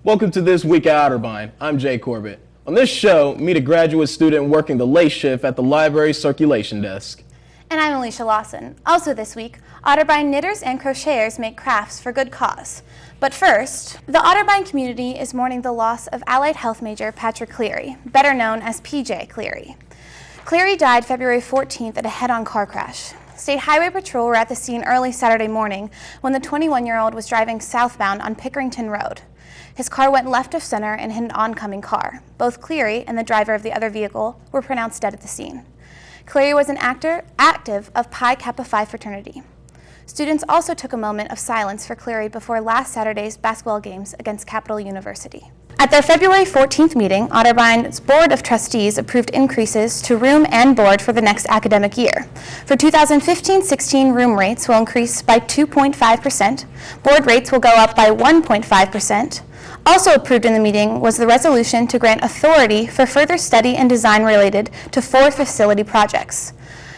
Welcome to This Week at Otterbein. I'm Jay Corbett. On this show, meet a graduate student working the late shift at the library circulation desk. And I'm Alicia Lawson. Also this week, Otterbein knitters and crocheters make crafts for good cause. But first, the Otterbein community is mourning the loss of Allied Health major Patrick Cleary, better known as PJ Cleary. Cleary died February 14th at a head-on car crash. State Highway Patrol were at the scene early Saturday morning when the 21-year-old was driving southbound on Pickerington Road. His car went left of center and hit an oncoming car. Both Cleary and the driver of the other vehicle were pronounced dead at the scene. Cleary was an active of Pi Kappa Phi fraternity. Students also took a moment of silence for Cleary before last Saturday's basketball games against Capital University. At their February 14th meeting, Otterbein's Board of Trustees approved increases to room and board for the next academic year. For 2015-16, room rates will increase by 2.5%, board rates will go up by 1.5%. Also approved in the meeting was the resolution to grant authority for further study and design related to 4 facility projects: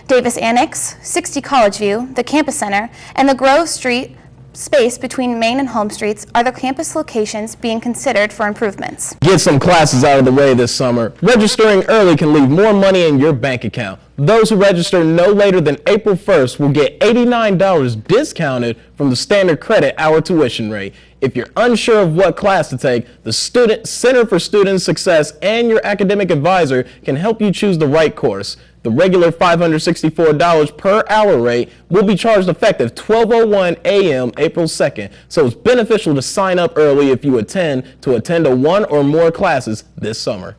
Davis Annex, 60 College View, the Campus Center, and the Grove Street space between Main and Home Streets are the campus locations being considered for improvements. Get some classes out of the way this summer. Registering early can leave more money in your bank account. Those who register no later than April 1st will get $89 discounted from the standard credit hour tuition rate. If you're unsure of what class to take, the Student Center for Student Success and your academic advisor can help you choose the right course. The regular $564 per hour rate will be charged effective 12:01 a.m. April 2nd, so it's beneficial to sign up early if you intend to attend one or more classes this summer.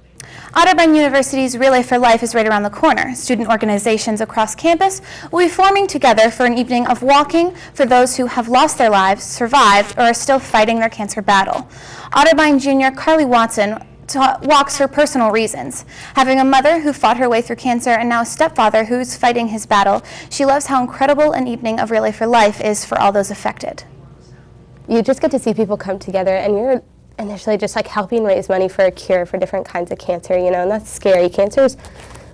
Otterbein University's Relay for Life is right around the corner. Student organizations across campus will be forming together for an evening of walking for those who have lost their lives, survived, or are still fighting their cancer battle. Otterbein junior Carly Watson walks for personal reasons. Having a mother who fought her way through cancer and now a stepfather who's fighting his battle, she loves how incredible an evening of Relay for Life is for all those affected. You just get to see people come together, and you're initially just like helping raise money for a cure for different kinds of cancer, you know, and that's scary. Cancer's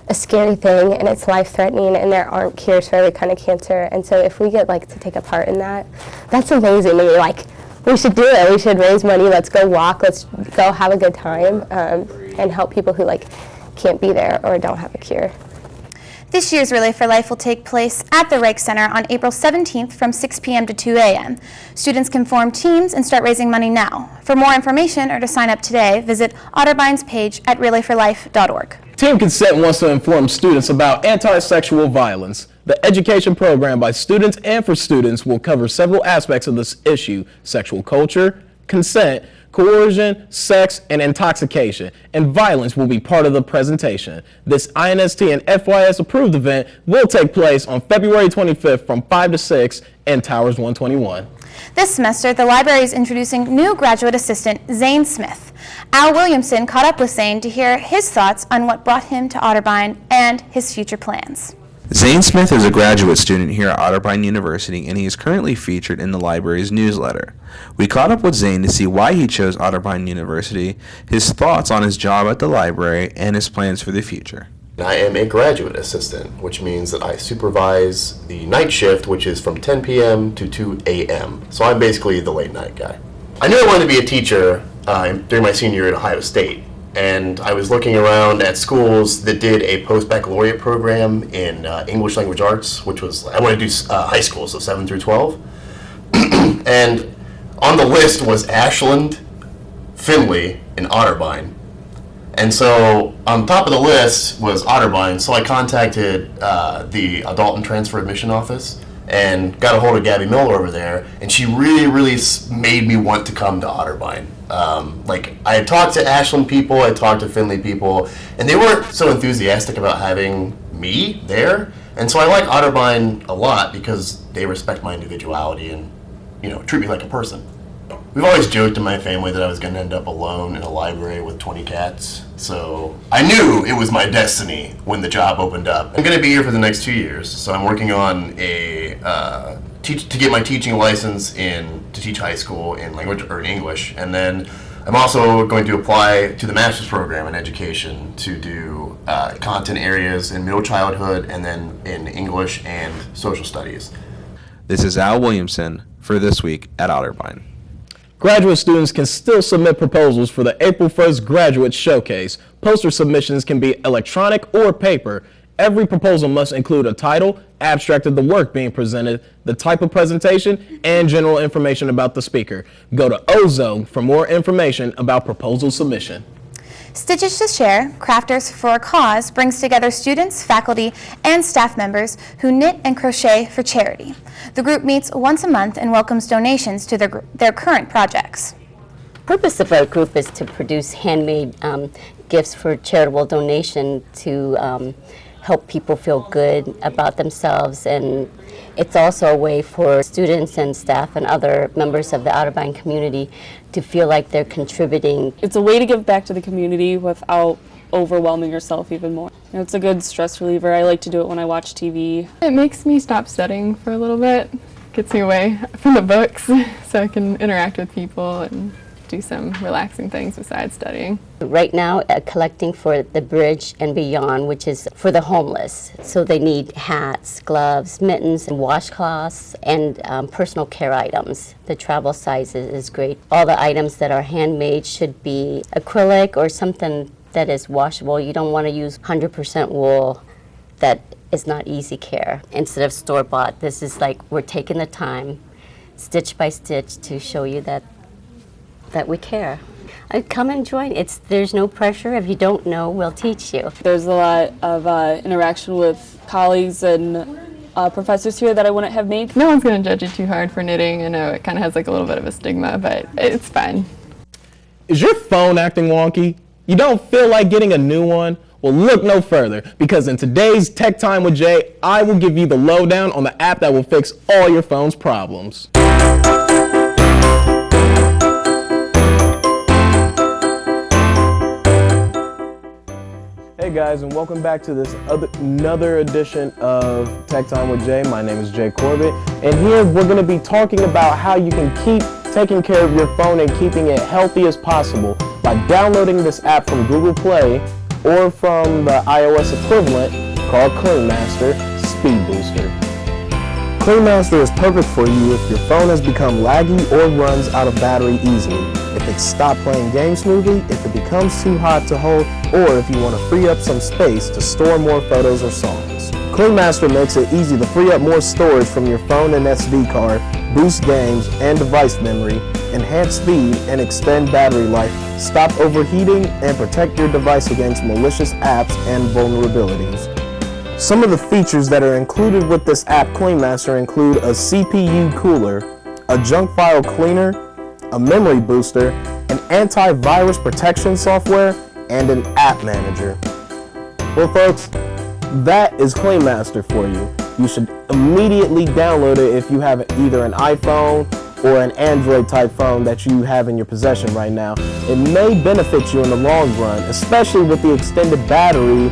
a scary thing, and it's life-threatening, and there aren't cures for every kind of cancer. And so if we get like to take a part in that, that's amazing. And you're like, we should do it. We should raise money. Let's go walk. Let's go have a good time and help people who like can't be there or don't have a cure. This year's Relay for Life will take place at the Reich Center on April 17th from 6 p.m. to 2 a.m. Students can form teams and start raising money now. For more information or to sign up today, visit Otterbein's page at relayforlife.org. Team Consent wants to inform students about anti-sexual violence. The education program by students and for students will cover several aspects of this issue: sexual culture, consent, coercion, sex, and intoxication, and violence will be part of the presentation. This INST and FYS approved event will take place on February 25th from 5 to 6 in Towers 121. This semester, the library is introducing new graduate assistant, Zane Smith. Al Williamson caught up with Zane to hear his thoughts on what brought him to Otterbein and his future plans. Zane Smith is a graduate student here at Otterbein University, and he is currently featured in the library's newsletter. We caught up with Zane to see why he chose Otterbein University, his thoughts on his job at the library, and his plans for the future. I am a graduate assistant, which means that I supervise the night shift, which is from 10 p.m. to 2 a.m. So I'm basically the late night guy. I knew I wanted to be a teacher during my senior year at Ohio State. And I was looking around at schools that did a post-baccalaureate program in English language arts, which was, I wanted to do high school, so 7 through 12. And on the list was Ashland, Findlay, and Otterbein. And so on top of the list was Otterbein, so I contacted the Adult and Transfer Admission Office and got a hold of Gabby Miller over there, and she really made me want to come to Otterbein. Like, I had talked to Ashland people, I talked to Findlay people, and they weren't so enthusiastic about having me there. And so I like Otterbein a lot because they respect my individuality and, you know, treat me like a person. We've always joked in my family that I was going to end up alone in a library with 20 cats. So I knew it was my destiny when the job opened up. I'm going to be here for the next 2 years, so I'm working on to get my teaching license to teach high school in language or in English, and then I'm also going to apply to the master's program in education to do content areas in middle childhood and then in English and social studies. This is Al Williamson for This Week at Otterbein. Graduate students can still submit proposals for the April 1st Graduate Showcase. Poster submissions can be electronic or paper. Every proposal must include a title, abstract of the work being presented, the type of presentation, and general information about the speaker. Go to Ozone for more information about proposal submission. Stitches to Share, Crafters for a Cause brings together students, faculty, and staff members who knit and crochet for charity. The group meets once a month and welcomes donations to their current projects. The purpose of our group is to produce handmade gifts for charitable donation to help people feel good about themselves, and it's also a way for students and staff and other members of the Otterbein community to feel like they're contributing. It's a way to give back to the community without overwhelming yourself even more. You know, it's a good stress reliever. I like to do it when I watch TV. It makes me stop studying for a little bit, gets me away from the books so I can interact with people and do some relaxing things besides studying. Right now, collecting for the Bridge and Beyond, which is for the homeless. So they need hats, gloves, mittens, and washcloths, and personal care items. The travel size is great. All the items that are handmade should be acrylic or something that is washable. You don't want to use 100% wool that is not easy care. Instead of store-bought, this is like we're taking the time, stitch by stitch, to show you that we care. Come and join. There's no pressure. If you don't know, we'll teach you. There's a lot of interaction with colleagues and professors here that I wouldn't have made. No one's going to judge you too hard for knitting. I know it kind of has like a little bit of a stigma, but it's fine. Is your phone acting wonky? You don't feel like getting a new one? Well, look no further, because in today's Tech Time with Jay, I will give you the lowdown on the app that will fix all your phone's problems. Hey guys, and welcome back to this another edition of Tech Time with Jay. My name is Jay Corbett, and here we're going to be talking about how you can keep taking care of your phone and keeping it healthy as possible by downloading this app from Google Play or from the iOS equivalent called CleanMaster Speed Booster. CleanMaster is perfect for you if your phone has become laggy or runs out of battery easily, if it's stopped playing games smoothly, if it becomes too hot to hold, or if you want to free up some space to store more photos or songs. CleanMaster makes it easy to free up more storage from your phone and SD card, boost games and device memory, enhance speed and extend battery life, stop overheating, and protect your device against malicious apps and vulnerabilities. Some of the features that are included with this app CleanMaster include a CPU cooler, a junk file cleaner, a memory booster, an antivirus protection software, and an app manager. Well folks, that is CleanMaster for you. You should immediately download it if you have either an iPhone or an Android type phone that you have in your possession right now. It may benefit you in the long run, especially with the extended battery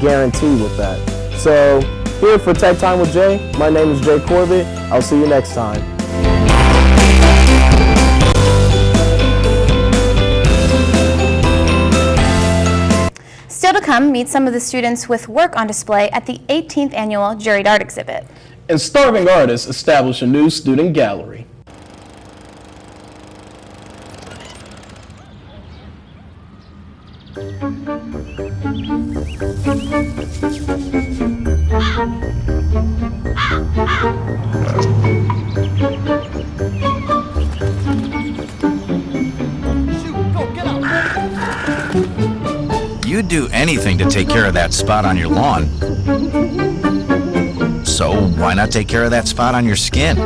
guarantee with that. So here for Tech Time with Jay, my name is Jay Corbett. I'll see you next time. Still to come, meet some of the students with work on display at the 18th annual Juried Art exhibit. And starving artists establish a new student gallery. You'd do anything to take care of that spot on your lawn. So why not take care of that spot on your skin?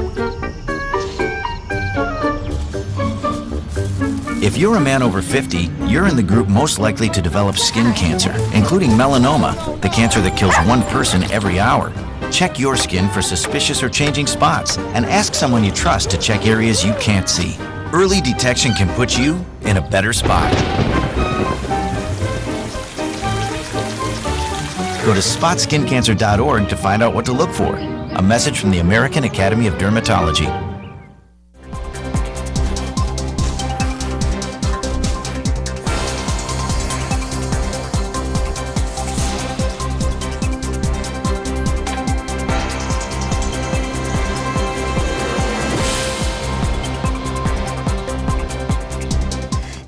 If you're a man over 50, you're in the group most likely to develop skin cancer, including melanoma, the cancer that kills one person every hour. Check your skin for suspicious or changing spots, and ask someone you trust to check areas you can't see. Early detection can put you in a better spot. Go to spotskincancer.org to find out what to look for. A message from the American Academy of Dermatology.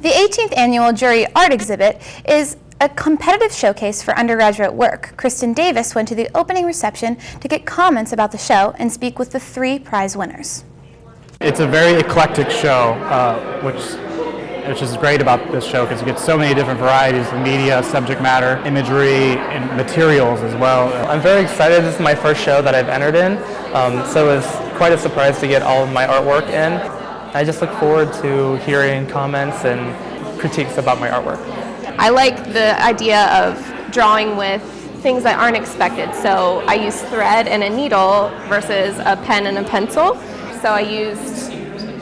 The 18th annual Jury Art Exhibit is a competitive showcase for undergraduate work. Kristen Davis went to the opening reception to get comments about the show and speak with the 3 prize winners. It's a very eclectic show, which is great about this show because you get so many different varieties of media, subject matter, imagery, and materials as well. I'm very excited. This is my first show that I've entered in, so it was quite a surprise to get all of my artwork in. I just look forward to hearing comments and critiques about my artwork. I like the idea of drawing with things that aren't expected. So I use thread and a needle versus a pen and a pencil. So I used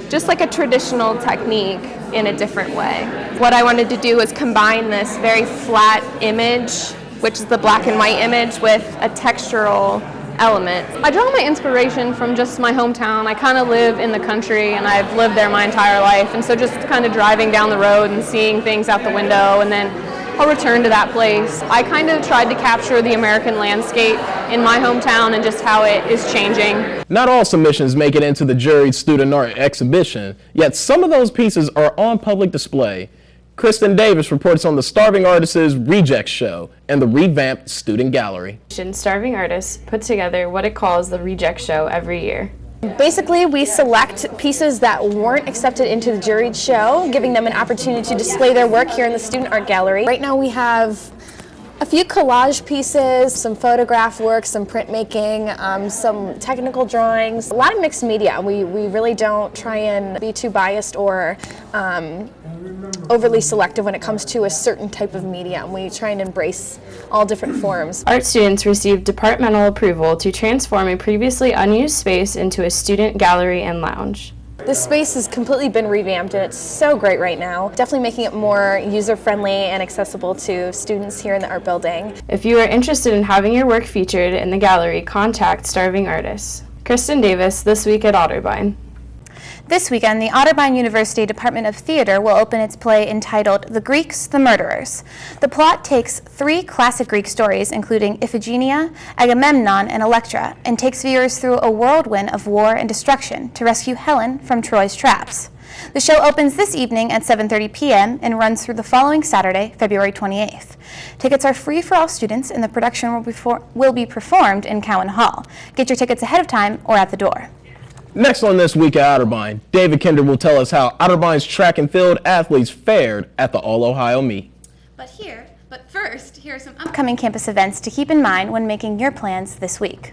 just like a traditional technique in a different way. What I wanted to do was combine this very flat image, which is the black and white image, with a textural element. I draw my inspiration from just my hometown. I kind of live in the country and I've lived there my entire life, and so just kind of driving down the road and seeing things out the window, and then I'll return to that place. I kind of tried to capture the American landscape in my hometown and just how it is changing. Not all submissions make it into the juried student art exhibition, yet some of those pieces are on public display. Kristen Davis reports on the Starving Artists' Rejects Show and the revamped Student Gallery. Starving Artists put together what it calls the Rejects Show every year. Basically, we select pieces that weren't accepted into the juried show, giving them an opportunity to display their work here in the Student Art Gallery. Right now we have a few collage pieces, some photograph work, some printmaking, some technical drawings, a lot of mixed media. We really don't try and be too biased or overly selective when it comes to a certain type of media. We try and embrace all different forms. Art students received departmental approval to transform a previously unused space into a student gallery and lounge. This space has completely been revamped and it's so great right now. Definitely making it more user-friendly and accessible to students here in the art building. If you are interested in having your work featured in the gallery, contact Starving Artists. Kristen Davis, This Week at Otterbein. This weekend, the Otterbein University Department of Theater will open its play entitled The Greeks, the Murderers. The plot takes 3 classic Greek stories, including Iphigenia, Agamemnon, and Electra, and takes viewers through a whirlwind of war and destruction to rescue Helen from Troy's traps. The show opens this evening at 7:30 p.m. and runs through the following Saturday, February 28th. Tickets are free for all students, and the production will be performed in Cowan Hall. Get your tickets ahead of time or at the door. Next on This Week at Otterbein, David Kinder will tell us how Otterbein's track and field athletes fared at the All-Ohio Meet. But first, here are some upcoming campus events to keep in mind when making your plans this week.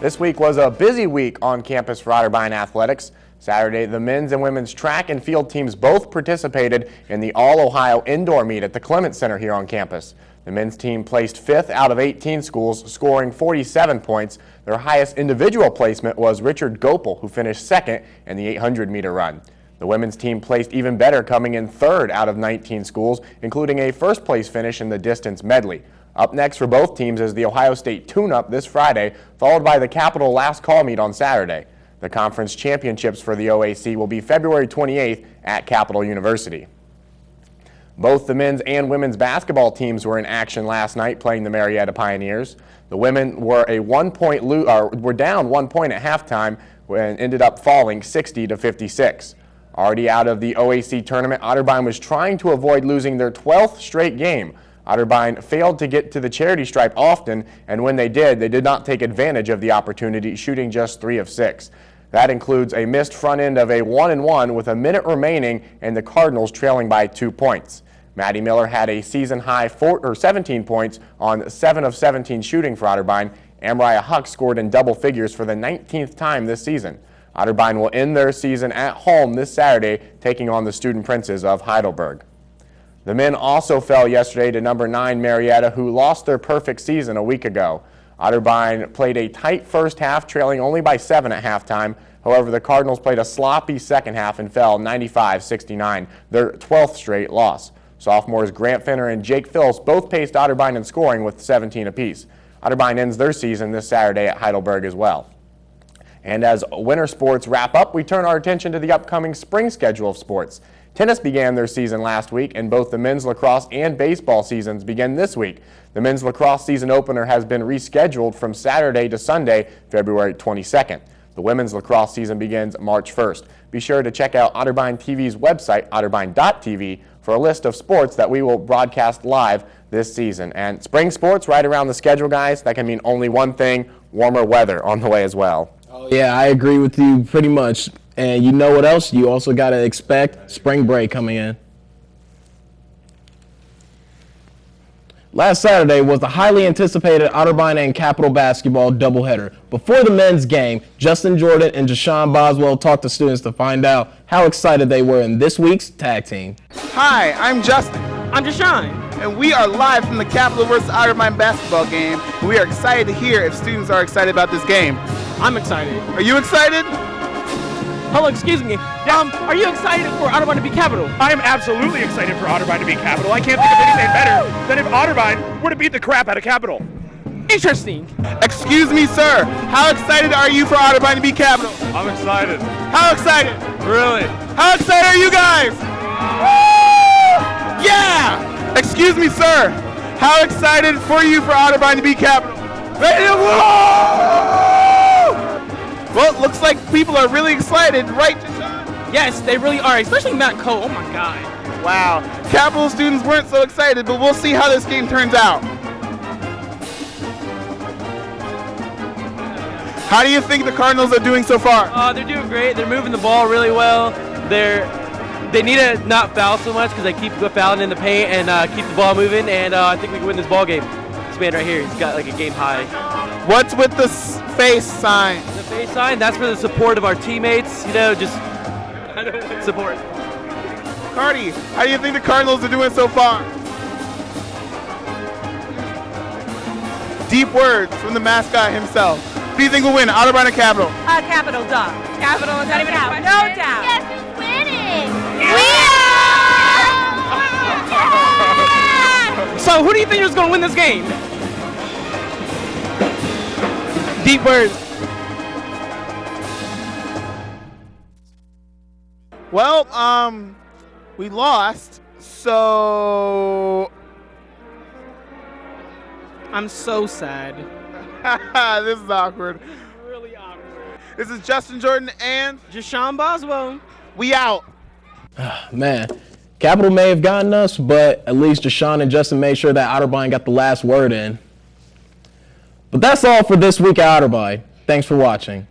This week was a busy week on campus for Otterbein athletics. Saturday, the men's and women's track and field teams both participated in the All-Ohio Indoor Meet at the Clement Center here on campus. The men's team placed 5th out of 18 schools, scoring 47 points. Their highest individual placement was Richard Gopel, who finished 2nd in the 800-meter run. The women's team placed even better, coming in 3rd out of 19 schools, including a first-place finish in the distance medley. Up next for both teams is the Ohio State Tune-Up this Friday, followed by the Capital Last Call meet on Saturday. The conference championships for the OAC will be February 28th at Capital University. Both the men's and women's basketball teams were in action last night playing the Marietta Pioneers. The women were down 1 point at halftime and ended up falling 60-56. Already out of the OAC tournament, Otterbein was trying to avoid losing their 12th straight game. Otterbein failed to get to the charity stripe often, and when they did not take advantage of the opportunity, shooting just 3 of 6. That includes a missed front end of a 1-and-1 with a minute remaining and the Cardinals trailing by 2 points. Maddie Miller had a season-high 17 points on 7 of 17 shooting for Otterbein. Amariah Huck scored in double figures for the 19th time this season. Otterbein will end their season at home this Saturday, taking on the Student Princes of Heidelberg. The men also fell yesterday to number 9 Marietta, who lost their perfect season a week ago. Otterbein played a tight first half, trailing only by 7 at halftime. However, the Cardinals played a sloppy second half and fell 95-69, their 12th straight loss. Sophomores Grant Finner and Jake Phillips both paced Otterbein in scoring with 17 apiece. Otterbein ends their season this Saturday at Heidelberg as well. And as winter sports wrap up, we turn our attention to the upcoming spring schedule of sports. Tennis began their season last week, and both the men's lacrosse and baseball seasons begin this week. The men's lacrosse season opener has been rescheduled from Saturday to Sunday, February 22nd. The women's lacrosse season begins March 1st. Be sure to check out Otterbein TV's website, otterbein.tv, for a list of sports that we will broadcast live this season. And spring sports right around the schedule, guys. That can mean only one thing: warmer weather on the way as well. Yeah, I agree with you pretty much. And you know what else? You also got to expect spring break coming in. Last Saturday was the highly anticipated Otterbein and Capital basketball doubleheader. Before the men's game, Justin Jordan and Jashawn Boswell talked to students to find out how excited they were in this week's tag team. Hi, I'm Justin. I'm Jashawn. And we are live from the Capital versus Otterbein basketball game. We are excited to hear if students are excited about this game. I'm excited. Are you excited? Hello, excuse me. Are you excited for Otterbein to beat Capital? I am absolutely excited for Otterbein to beat Capital. I can't think of anything better than if Otterbein were to beat the crap out of Capital. Interesting. Excuse me, sir. How excited are you for Otterbein to beat Capital? I'm excited. How excited? Really? How excited are you guys? Woo! Yeah! Excuse me, sir. How excited for you for Otterbein to beat Capital? Ready to woo! Well, it looks like people are really excited, right, Jashawn? Yes, they really are, especially Matt Cole. Oh my God. Wow. Capital students weren't so excited, but we'll see how this game turns out. How do you think the Cardinals are doing so far? They're doing great. They're moving the ball really well. They need to not foul so much because they keep fouling in the paint and keep the ball moving. And I think we can win this ball game. This man right here, he's got like a game high. What's with the face sign? The face sign, that's for the support of our teammates. You know, just support. Cardi, how do you think the Cardinals are doing so far? Deep words from the mascot himself. Who do you think will win, Otterbein or Capital? Capital, duh. Capital, not even out. No doubt. Yes, we're winning. So who do you think is going to win this game? Deep words. Well, we lost, so I'm so sad. This is awkward. Really awkward. This is Justin Jordan and Jashawn Boswell. We out. Man, Capital may have gotten us, but at least Jashawn and Justin made sure that Otterbein got the last word in. But that's all for this week at Otterbein. Thanks for watching.